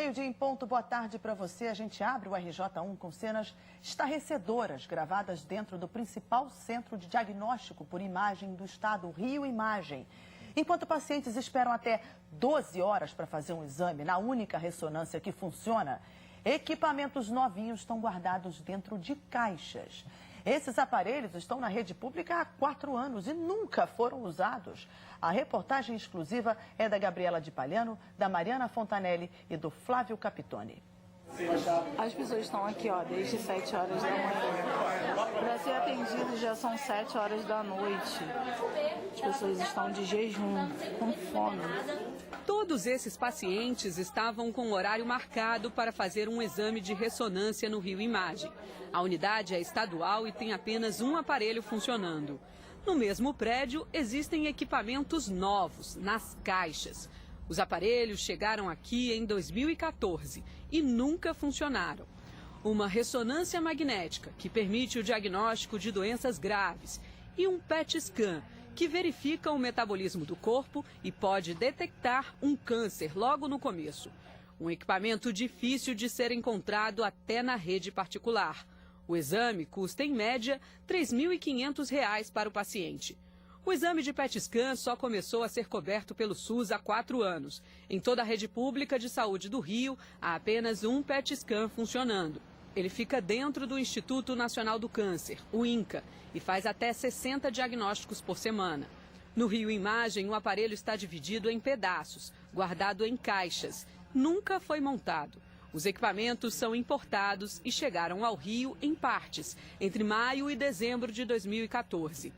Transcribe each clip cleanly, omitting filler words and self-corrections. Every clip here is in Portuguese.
meio-dia em ponto, boa tarde para você. A gente abre o RJ1 com cenas estarrecedoras, gravadas dentro do principal centro de diagnóstico por imagem do estado, Rio Imagem. Enquanto pacientes esperam até 12 horas para fazer um exame na única ressonância que funciona, equipamentos novinhos estão guardados dentro de caixas. Esses aparelhos estão na rede pública há 4 anos e nunca foram usados. A reportagem exclusiva é da Gabriela de Palhano, da Mariana Fontanelli e do Flávio Capitone. As pessoas estão aqui, desde 7 horas da manhã. Para ser atendido já são 7 horas da noite. As pessoas estão de jejum, com fome. Todos esses pacientes estavam com horário marcado para fazer um exame de ressonância no Rio Imagem. A unidade é estadual e tem apenas um aparelho funcionando. No mesmo prédio, existem equipamentos novos, nas caixas. Os aparelhos chegaram aqui em 2014 e nunca funcionaram. Uma ressonância magnética, que permite o diagnóstico de doenças graves, e um PET scan, que verifica o metabolismo do corpo e pode detectar um câncer logo no começo. Um equipamento difícil de ser encontrado até na rede particular. O exame custa, em média, R$ 3.500 para o paciente. O exame de PET scan só começou a ser coberto pelo SUS há 4 anos. Em toda a rede pública de saúde do Rio, há apenas um PET scan funcionando. Ele fica dentro do Instituto Nacional do Câncer, o INCA, e faz até 60 diagnósticos por semana. No Rio Imagem, o aparelho está dividido em pedaços, guardado em caixas. Nunca foi montado. Os equipamentos são importados e chegaram ao Rio em partes, entre maio e dezembro de 2014.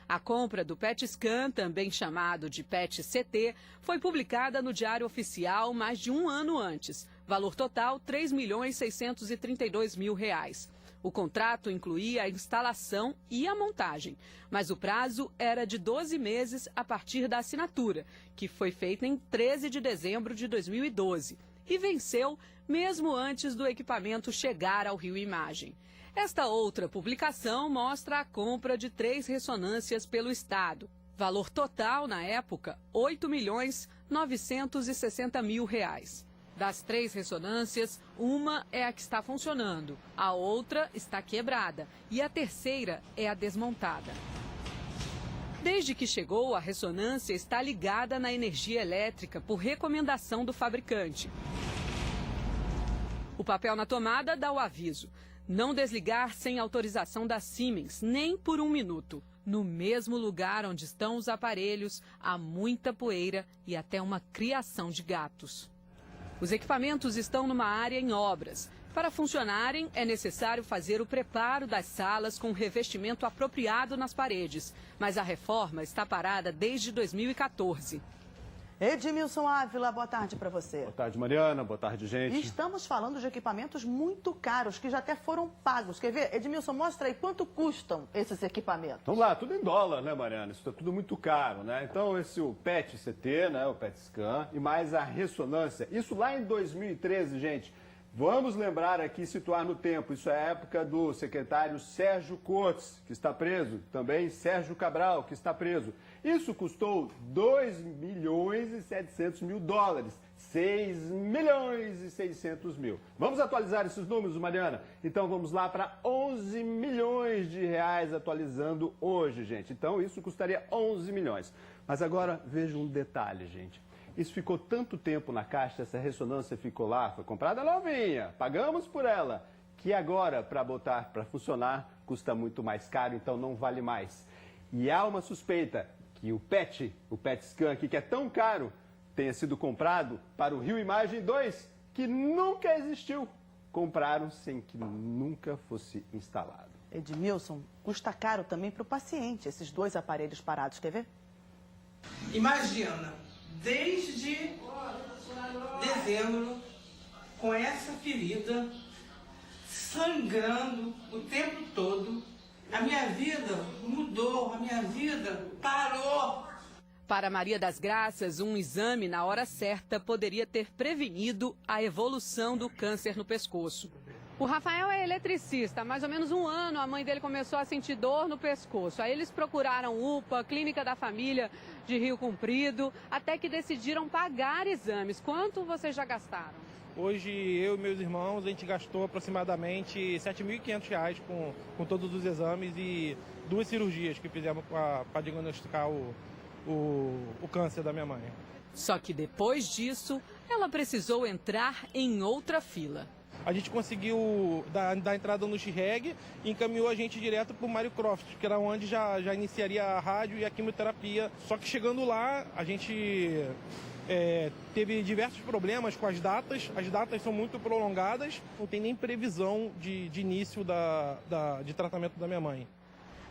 A compra do PET scan, também chamado de PET-CT, foi publicada no Diário Oficial mais de um ano antes. Valor total, R$ 3.632.000. O contrato incluía a instalação e a montagem, mas o prazo era de 12 meses a partir da assinatura, que foi feita em 13 de dezembro de 2012 e venceu mesmo antes do equipamento chegar ao Rio Imagem. Esta outra publicação mostra a compra de 3 ressonâncias pelo Estado. Valor total, na época, R$ 8.960.000. Das 3 ressonâncias, uma é a que está funcionando, a outra está quebrada e a terceira é a desmontada. Desde que chegou, a ressonância está ligada na energia elétrica por recomendação do fabricante. O papel na tomada dá o aviso: não desligar sem autorização da Siemens, nem por 1 minuto. No mesmo lugar onde estão os aparelhos, há muita poeira e até uma criação de gatos. Os equipamentos estão numa área em obras. Para funcionarem, é necessário fazer o preparo das salas com revestimento apropriado nas paredes. Mas a reforma está parada desde 2014. Edmilson Ávila, boa tarde para você. Boa tarde, Mariana. Boa tarde, gente. Estamos falando de equipamentos muito caros, que já até foram pagos. Quer ver? Edmilson, mostra aí quanto custam esses equipamentos. Vamos lá, tudo em dólar, né, Mariana? Isso está tudo muito caro, né? Então, o PET-CT, né, o PET scan, e mais a ressonância. Isso lá em 2013, gente. Vamos lembrar aqui, situar no tempo. Isso é a época do secretário Sérgio Cortes, que está preso. Também Sérgio Cabral, que está preso. Isso custou $2.700.000. 6.600.000. Vamos atualizar esses números, Mariana? Então vamos lá para 11 milhões de reais atualizando hoje, gente. Então isso custaria 11 milhões. Mas agora veja um detalhe, gente. Isso ficou tanto tempo na caixa, essa ressonância ficou lá, foi comprada novinha, pagamos por ela, que agora, para botar para funcionar, custa muito mais caro, então não vale mais. E há uma suspeita que o PET scan aqui, que é tão caro, tenha sido comprado para o Rio Imagem 2, que nunca existiu. Compraram sem que nunca fosse instalado. Edmilson, custa caro também para o paciente, esses 2 aparelhos parados, quer ver? Imagina, desde dezembro, com essa ferida, sangrando o tempo todo, a minha vida mudou, a minha vida parou. Para Maria das Graças, um exame na hora certa poderia ter prevenido a evolução do câncer no pescoço. O Rafael é eletricista. Há mais ou menos 1 ano, a mãe dele começou a sentir dor no pescoço. Aí eles procuraram UPA, Clínica da Família de Rio Comprido, até que decidiram pagar exames. Quanto vocês já gastaram? Hoje, eu e meus irmãos, a gente gastou aproximadamente R$ 7.500 com todos os exames e 2 cirurgias que fizemos para diagnosticar o câncer da minha mãe. Só que depois disso, ela precisou entrar em outra fila. A gente conseguiu dar entrada no XREG e encaminhou a gente direto para o Mário Croft, que era onde já iniciaria a rádio e a quimioterapia. Só que chegando lá, a gente teve diversos problemas com as datas são muito prolongadas, não tem nem previsão de início de tratamento da minha mãe.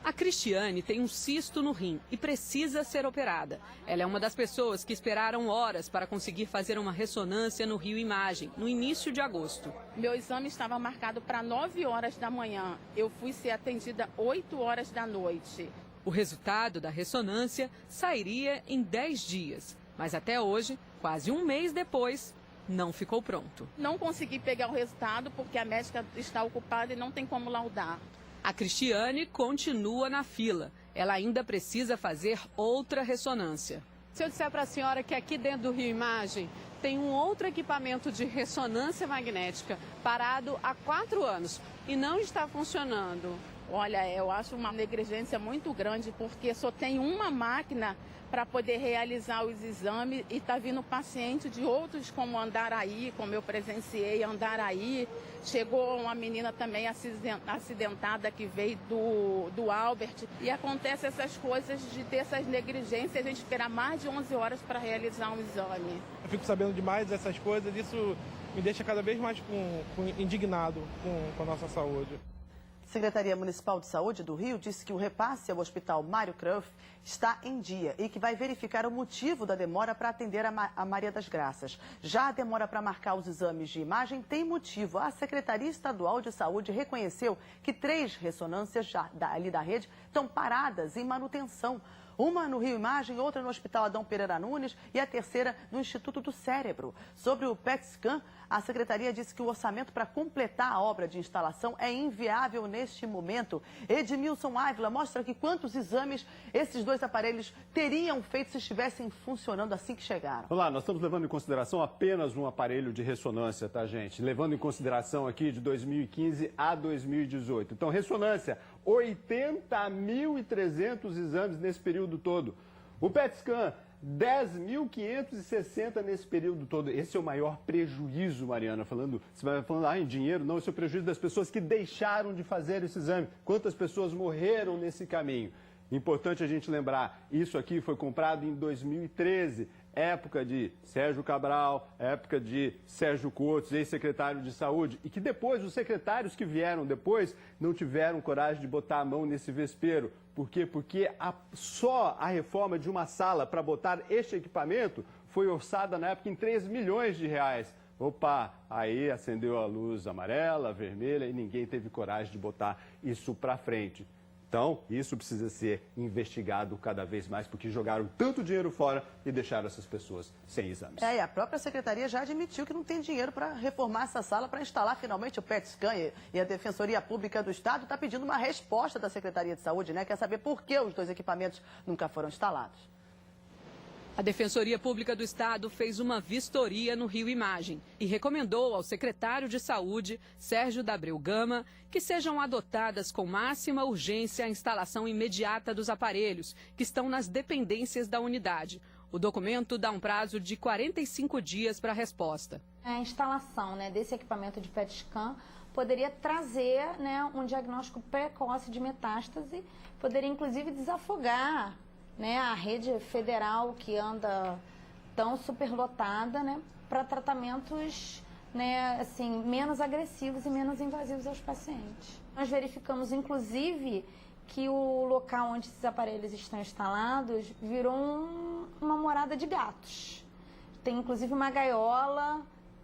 A Cristiane tem um cisto no rim e precisa ser operada. Ela é uma das pessoas que esperaram horas para conseguir fazer uma ressonância no Rio Imagem, no início de agosto. Meu exame estava marcado para 9 horas da manhã. Eu fui ser atendida 8 horas da noite. O resultado da ressonância sairia em 10 dias. Mas até hoje, quase um mês depois, não ficou pronto. Não consegui pegar o resultado porque a médica está ocupada e não tem como laudar. A Cristiane continua na fila. Ela ainda precisa fazer outra ressonância. Se eu disser para a senhora que aqui dentro do Rio Imagem tem um outro equipamento de ressonância magnética parado há 4 anos e não está funcionando. Olha, eu acho uma negligência muito grande porque só tem uma máquina para poder realizar os exames e está vindo paciente de outros como Andaraí, como eu presenciei Andaraí. Chegou uma menina também acidentada que veio do Albert e acontece essas coisas de ter essas negligências, a gente esperar mais de 11 horas para realizar um exame. Eu fico sabendo demais dessas coisas, isso me deixa cada vez mais indignado com a nossa saúde. A Secretaria Municipal de Saúde do Rio disse que o repasse ao Hospital Mário Croft está em dia e que vai verificar o motivo da demora para atender a Maria das Graças. Já a demora para marcar os exames de imagem tem motivo. A Secretaria Estadual de Saúde reconheceu que 3 ressonâncias ali da rede estão paradas em manutenção. Uma no Rio Imagem, outra no Hospital Adão Pereira Nunes e a terceira no Instituto do Cérebro. Sobre o PET-scan, a Secretaria disse que o orçamento para completar a obra de instalação é inviável neste momento. Edmilson Ávila mostra que quantos exames esses 2 aparelhos teriam feito se estivessem funcionando assim que chegaram. Olá, nós estamos levando em consideração apenas um aparelho de ressonância, tá, gente? Levando em consideração aqui de 2015 a 2018. Então, ressonância, 80.300 exames nesse período todo. O PET-scan, 10.560 nesse período todo. Esse é o maior prejuízo, Mariana, você vai falando em dinheiro, não, esse é o prejuízo das pessoas que deixaram de fazer esse exame. Quantas pessoas morreram nesse caminho? Importante a gente lembrar, isso aqui foi comprado em 2013, época de Sérgio Cabral, época de Sérgio Coates, ex-secretário de Saúde, e que depois, os secretários que vieram depois, não tiveram coragem de botar a mão nesse vespeiro. Por quê? Porque só a reforma de uma sala para botar este equipamento foi orçada na época em 3 milhões de reais. Opa, aí acendeu a luz amarela, vermelha e ninguém teve coragem de botar isso para frente. Então, isso precisa ser investigado cada vez mais, porque jogaram tanto dinheiro fora e deixaram essas pessoas sem exames. E a própria Secretaria já admitiu que não tem dinheiro para reformar essa sala, para instalar finalmente o PET-scan. E a Defensoria Pública do Estado está pedindo uma resposta da Secretaria de Saúde, né? Quer saber por que os 2 equipamentos nunca foram instalados. A Defensoria Pública do Estado fez uma vistoria no Rio Imagem e recomendou ao secretário de Saúde, Sérgio Dabreu Gama, que sejam adotadas com máxima urgência a instalação imediata dos aparelhos, que estão nas dependências da unidade. O documento dá um prazo de 45 dias para a resposta. A instalação desse equipamento de PET-scan poderia trazer um diagnóstico precoce de metástase, poderia inclusive desafogar a rede federal que anda tão superlotada, para tratamentos menos agressivos e menos invasivos aos pacientes. Nós verificamos, inclusive, que o local onde esses aparelhos estão instalados virou uma morada de gatos. Tem, inclusive, uma gaiola,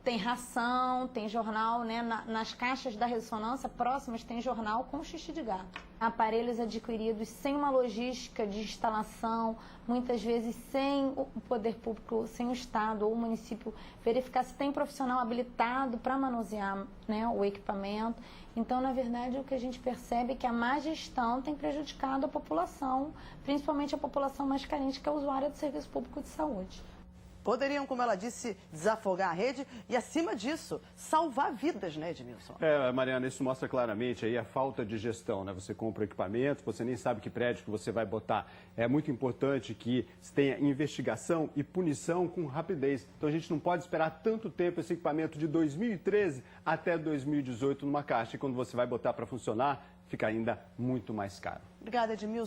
tem ração, tem jornal, nas caixas da ressonância próximas tem jornal com xixi de gato. Aparelhos adquiridos sem uma logística de instalação, muitas vezes sem o poder público, sem o Estado ou o município verificar se tem profissional habilitado para manusear o equipamento. Então, na verdade, o que a gente percebe é que a má gestão tem prejudicado a população, principalmente a população mais carente, que é a usuária do serviço público de saúde. poderiam, como ela disse, desafogar a rede e, acima disso, salvar vidas, né, Edmilson? Mariana, isso mostra claramente aí a falta de gestão, né? Você compra equipamento, você nem sabe que prédio que você vai botar. É muito importante que tenha investigação e punição com rapidez. Então a gente não pode esperar tanto tempo esse equipamento de 2013 até 2018 numa caixa. E quando você vai botar para funcionar, fica ainda muito mais caro. Obrigada, Edmilson.